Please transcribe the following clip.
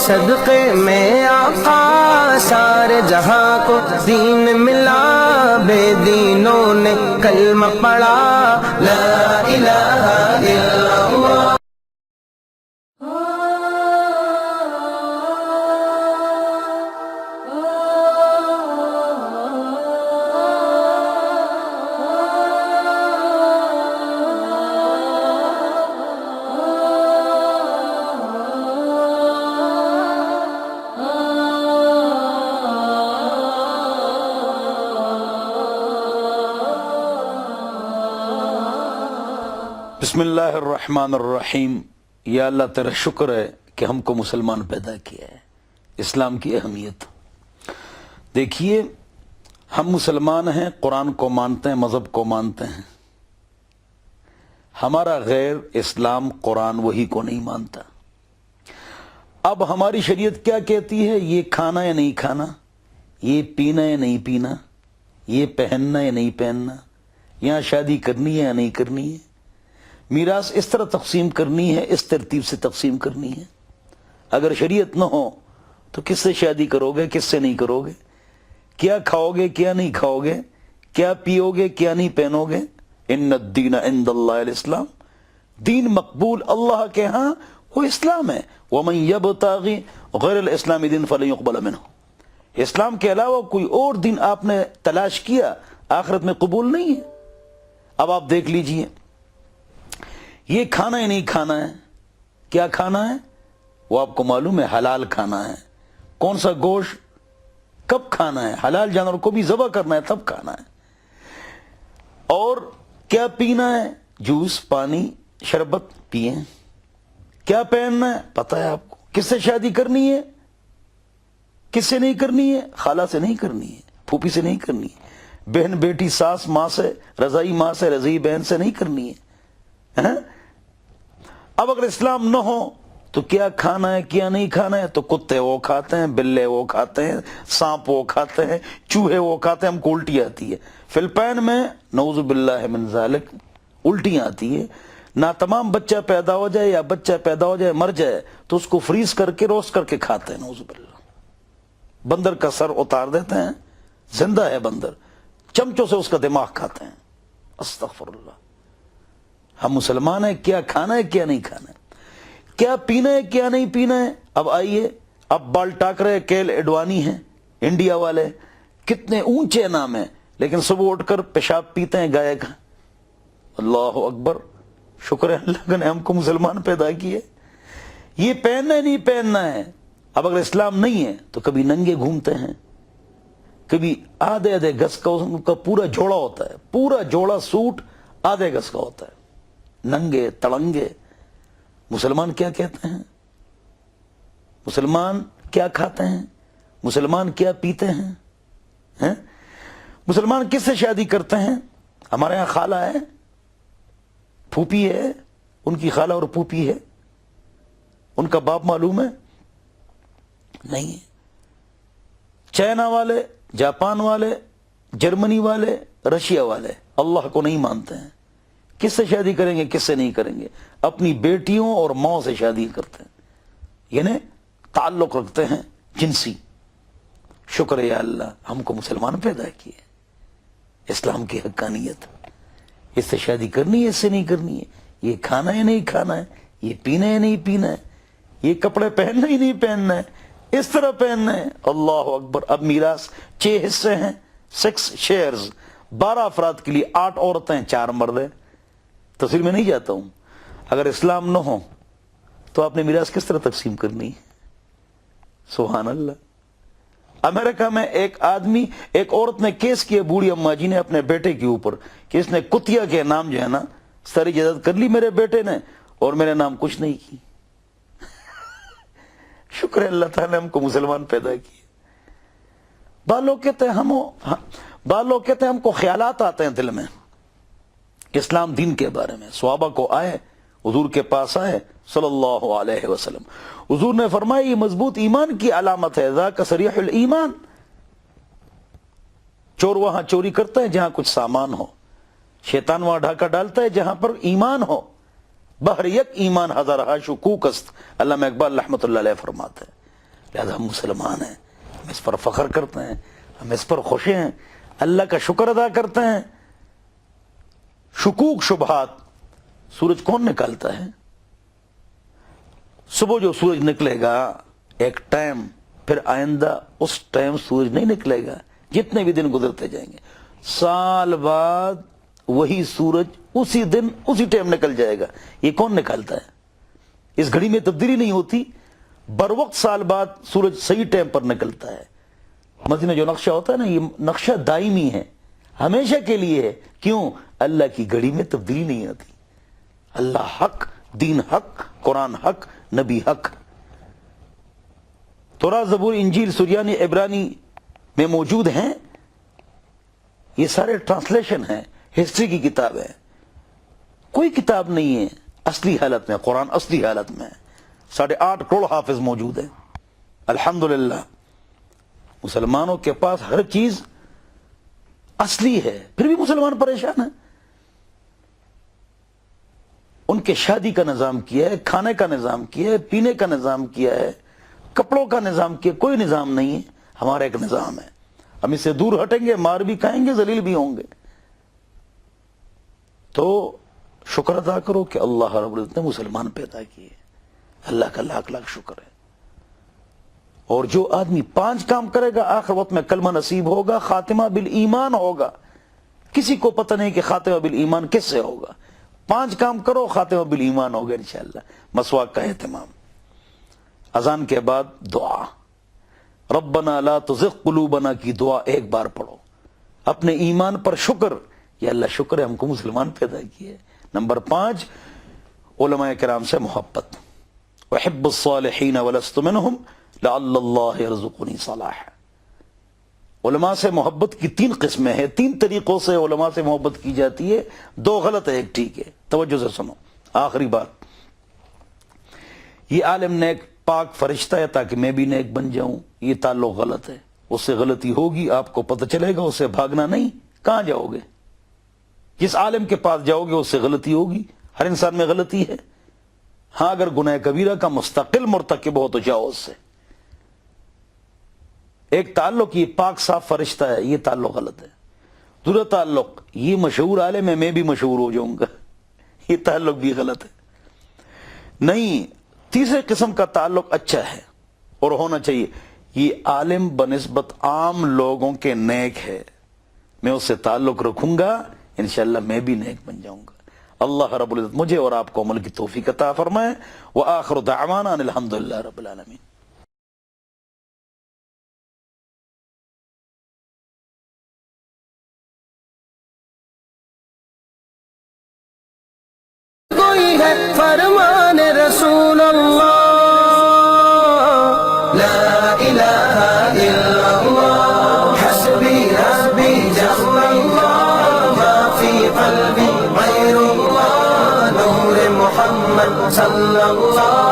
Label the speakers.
Speaker 1: صدقے میں آقا سارے جہاں کو دین ملا، بے دینوں نے کلمہ پڑھا لا الہ الا اللہ۔
Speaker 2: بسم اللہ الرحمن الرحیم۔ یا اللہ تیرا شکر ہے کہ ہم کو مسلمان پیدا کیا ہے۔ اسلام کی اہمیت دیکھیے، ہم مسلمان ہیں، قرآن کو مانتے ہیں، مذہب کو مانتے ہیں۔ ہمارا غیر اسلام قرآن وہی کو نہیں مانتا۔ اب ہماری شریعت کیا کہتی ہے؟ یہ کھانا یا نہیں کھانا، یہ پینا یا نہیں پینا، یہ پہننا یا نہیں پہننا، یہاں شادی کرنی ہے یا نہیں کرنی ہے، میراث اس طرح تقسیم کرنی ہے، اس ترتیب سے تقسیم کرنی ہے۔ اگر شریعت نہ ہو تو کس سے شادی کرو گے، کس سے نہیں کرو گے، کیا کھاؤ گے، کیا نہیں کھاؤ گے، کیا پیو گے، کیا نہیں پہنو گے۔ ان الدین عند اللہ الاسلام، دین مقبول اللہ کے ہاں وہ اسلام ہے۔ ومن یبتغی غیر الاسلام دین فلن یقبل منہ، اسلام کے علاوہ کوئی اور دین آپ نے تلاش کیا، آخرت میں قبول نہیں ہے۔ اب آپ دیکھ لیجئے، یہ کھانا ہی نہیں کھانا ہے، کیا کھنا ہے وہ آپ کو معلوم ہے، حلال کھانا ہے۔ کون سا گوشت کب کھانا ہے، حلال جانور کو بھی ذبح کرنا ہے تب کھانا ہے۔ اور کیا پینا ہے، جوس، پانی، شربت پئیں۔ کیا پہننا ہے پتہ ہے آپ کو۔ کس سے شادی کرنی ہے، کس سے نہیں کرنی ہے، خالہ سے نہیں کرنی ہے، پھوپھی سے نہیں کرنی ہے، بہن، بیٹی، ساس، ماں سے، رضائی ماں سے، رضائی بہن سے نہیں کرنی ہے۔ اب اگر اسلام نہ ہو تو کیا کھانا ہے، کیا نہیں کھانا ہے، تو کتے وہ کھاتے ہیں، بلے وہ کھاتے ہیں، سانپ وہ کھاتے ہیں، چوہے وہ کھاتے ہیں، ہم کو الٹی آتی ہے۔ فلپائن میں نعوذ باللہ من ذالک الٹیاں آتی ہے۔ نہ تمام بچہ پیدا ہو جائے یا بچہ پیدا ہو جائے مر جائے تو اس کو فریز کر کے روسٹ کر کے کھاتے ہیں، نعوذ باللہ۔ بندر کا سر اتار دیتے ہیں، زندہ ہے بندر، چمچوں سے اس کا دماغ کھاتے ہیں۔ استغفر اللہ۔ ہم مسلمان ہیں، کیا کھانا ہے، کیا نہیں کھانا ہے، کیا پینا ہے، کیا نہیں پینا ہے۔ اب آئیے، اب بال ٹاکرے، کیل اڈوانی ہیں انڈیا والے، کتنے اونچے نام ہیں، لیکن صبح اٹھ کر پیشاب پیتے ہیں گائے کا۔ اللہ اکبر، شکر ہے اللہ نے ہم کو مسلمان پیدا کیے۔ یہ پہننا ہے، نہیں پہننا ہے۔ اب اگر اسلام نہیں ہے تو کبھی ننگے گھومتے ہیں، کبھی آدھے گز کا ان کا پورا جوڑا ہوتا ہے، پورا جوڑا سوٹ آدھے گز کا ہوتا ہے، ننگے تڑنگے۔ مسلمان کیا کہتے ہیں، مسلمان کیا کھاتے ہیں، مسلمان کیا پیتے ہیں، مسلمان کس سے شادی کرتے ہیں؟ ہمارے ہاں خالہ ہے، پھوپھی ہے، ان کی خالہ اور پھوپھی ہے، ان کا باپ معلوم ہے نہیں ہے۔ چائنا والے، جاپان والے، جرمنی والے، رشیا والے اللہ کو نہیں مانتے ہیں۔ کس سے شادی کریں گے، کس سے نہیں کریں گے؟ اپنی بیٹیوں اور ماں سے شادی کرتے ہیں، یعنی تعلق رکھتے ہیں جنسی۔ شکر ہے اللہ ہم کو مسلمان پیدا کیے، اسلام کی حقانیت۔ اس سے شادی کرنی ہے، اس سے نہیں کرنی ہے، یہ کھانا ہے نہیں کھانا ہے، یہ پینا ہے نہیں پینا ہے، یہ کپڑے پہننا ہی نہیں پہننا ہے، اس طرح پہننا ہے۔ اللہ اکبر۔ اب میراث 6 حصے ہیں، 6 شیئرز، 12 افراد کے لیے، 8 عورتیں 4 مرد ہیں۔ تفصیل میں نہیں جاتا ہوں۔ اگر اسلام نہ ہو تو آپ نے میراث کس طرح تقسیم کرنی ہے؟ سبحان اللہ۔ امریکہ میں ایک آدمی، ایک عورت نے کیس کیا بوڑھی اماں جی نے اپنے بیٹے کے اوپر کہ اس نے کتیا کے نام جو ہے نا ساری جائیداد کر لی میرے بیٹے نے اور میرے نام کچھ نہیں کی۔ شکر ہے اللہ تعالیٰ نے ہم کو مسلمان پیدا کیے۔ بعض لوگ کہتے ہیں ہم کو خیالات آتے ہیں دل میں اسلام دین کے بارے میں۔ صحابہ کو آئے، حضور کے پاس آئے صلی اللہ علیہ وسلم، حضور نے فرمایا یہ مضبوط ایمان کی علامت ہے، ذاک صریح الایمان۔ چور وہاں چوری کرتا ہے جہاں کچھ سامان ہو، شیطان وہاں ڈھاکہ ڈالتا ہے جہاں پر ایمان ہو۔ بہر یک ایمان ہزارہ شکوک است، علامہ اقبال رحمۃ اللہ علیہ فرماتے ہیں۔ لہذا ہم مسلمان ہیں، ہم اس پر فخر کرتے ہیں، ہم اس پر خوش ہیں، اللہ کا شکر ادا کرتے ہیں۔ شکوک شبہات، سورج کون نکالتا ہے؟ صبح جو سورج نکلے گا ایک ٹائم، پھر آئندہ اس ٹائم سورج نہیں نکلے گا، جتنے بھی دن گزرتے جائیں گے، سال بعد وہی سورج اسی دن اسی ٹائم نکل جائے گا۔ یہ کون نکالتا ہے؟ اس گھڑی میں تبدیلی نہیں ہوتی، بر وقت سال بعد سورج صحیح ٹائم پر نکلتا ہے۔ مدینہ جو نقشہ ہوتا ہے نا، یہ نقشہ دائمی ہے، ہمیشہ کے لیے ہے۔ کیوں؟ اللہ کی گھڑی میں تبدیلی نہیں آتی۔ اللہ حق، دین حق، قرآن حق، نبی حق۔ تورات، زبور، انجیل، سریانی، عبرانی میں موجود ہیں، یہ سارے ٹرانسلیشن ہیں، ہسٹری کی کتاب ہے۔ کوئی کتاب نہیں ہے اصلی حالت میں، قرآن اصلی حالت میں 8.5 کروڑ حافظ موجود ہیں الحمدللہ۔ مسلمانوں کے پاس ہر چیز اصلی ہے، پھر بھی مسلمان پریشان ہیں۔ ان کے شادی کا نظام کیا ہے، کھانے کا نظام کیا ہے، پینے کا نظام کیا ہے، کپڑوں کا نظام کیا، کوئی نظام نہیں ہے۔ ہمارا ایک نظام ہے، ہم اس سے دور ہٹیں گے، مار بھی کھائیں گے، ذلیل بھی ہوں گے۔ تو شکر ادا کرو کہ اللہ رب العزت نے مسلمان پیدا کیے، اللہ کا لاکھ لاکھ شکر ہے۔ اور جو آدمی 5 کام کرے گا، آخر وقت میں کلمہ نصیب ہوگا، خاتمہ بالایمان ہوگا۔ کسی کو پتہ نہیں کہ خاتمہ بالایمان کس سے ہوگا۔ 5 کام کرو، خاتمہ بالایمان ہوگا انشاءاللہ۔ مسواک کا اہتمام، اذان کے بعد دعا، ربنا لا تزغ قلوبنا کی دعا ایک بار پڑھو، اپنے ایمان پر شکر، یا اللہ شکر ہے ہم کو مسلمان پیدا کیے۔ نمبر 5، علماء کرام سے محبت، وحب الصالحین ولست منہم لعل اللہ یرزقنی صلاح۔ علماء سے محبت کی 3 قسمیں ہیں، 3 طریقوں سے علماء سے محبت کی جاتی ہے، 2 غلط ہے، ایک ٹھیک ہے۔ توجہ سے سنو، آخری بات، یہ عالم نیک پاک فرشتہ ہے تاکہ میں بھی نیک بن جاؤں، یہ تعلق غلط ہے۔ اس سے غلطی ہوگی، آپ کو پتہ چلے گا، اس سے بھاگنا نہیں۔ کہاں جاؤ گے؟ جس عالم کے پاس جاؤ گے اس سے غلطی ہوگی، ہر انسان میں غلطی ہے۔ ہاں اگر گناہ کبیرہ کا مستقل مرتکب ہو تو جاؤ اس سے۔ ایک تعلق یہ پاک صاف فرشتہ ہے، یہ تعلق غلط ہے۔ دوسرا تعلق، یہ مشہور عالم ہے میں بھی مشہور ہو جاؤں گا، یہ تعلق بھی غلط ہے۔ نہیں، تیسرے قسم کا تعلق اچھا ہے اور ہونا چاہیے، یہ عالم بنسبت عام لوگوں کے نیک ہے، میں اس سے تعلق رکھوں گا، انشاءاللہ میں بھی نیک بن جاؤں گا۔ اللہ رب العزت مجھے اور آپ کو عمل کی توفیق عطا فرمائے۔ وآخر دعوانا ان الحمدللہ رب العالمین۔
Speaker 1: کوئی ہے فرمان رسول اللہ، لا الہ الا اللہ، حسبی ربی جل اللہ، ما فی قلبی غیر اللہ، نور محمد صلی اللہ